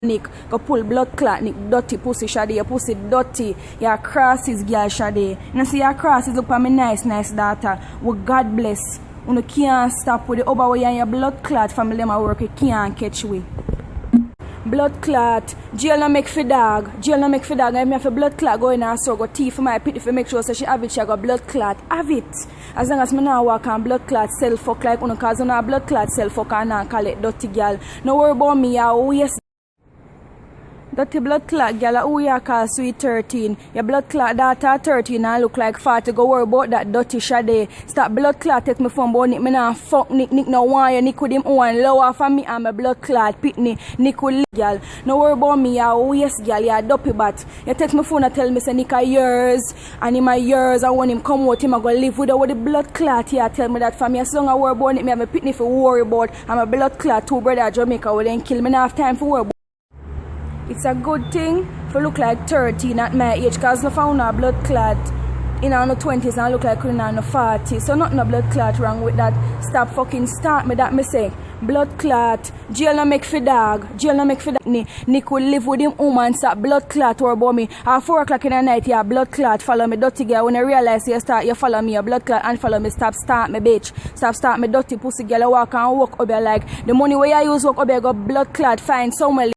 Nick go pull blood clot Nick dirty pussy Shade, your pussy dirty, your crosses girl Shade. You see your crosses look for me nice daughter. Well God bless. You can't stop with the over way and your blood clot family them a work, you can't catch we. Blood clot, jail no make for dog. Jail no make for dog. And if me have a blood clot go in her so go teeth for my pit if you make sure so she have it, she got blood clot. Have it. As long as me now walk on blood clot self fuck like uno cause uno blood clot self fuck and now call it dirty girl. No worry about me, ya waste. Dirty blood clot girl, who you call sweet 13. Your blood clot daughter 13 and look like 40. Go worry about that dirty Shade. Stop blood clot take me from Nick. Me nah fuck Nick no want you. Nick with him one lower for me and my blood clot pitney. Nick with girl. No worry about me, ya waste girl, ya dopey bat. You text me phone and tell me say Nick a years. And in my years I want him come out, him a go live with the blood clot here. Tell me that for me as long as I worry about Nick, me have a pitney for worry about. I'm a blood clot two brother Jamaica will then kill me. Now have time for worry about. It's a good thing for look like 13 at my age because no found a blood clot in our 20s and I look like in our 40s. So nothing no blood clot wrong with that. Stop fucking start me that me say. Blood clot, jail no make for dog. Jail no make for dog. Nick will live with him woman stop blood clot or about me. At 4 o'clock in the night, yeah, blood clot follow me dirty girl. When I realize you start, you follow me, your blood clot and follow me. Stop start me bitch. Stop start me dirty pussy girl. I walk and walk up here like the money where I use walk up here go blood clot find somewhere.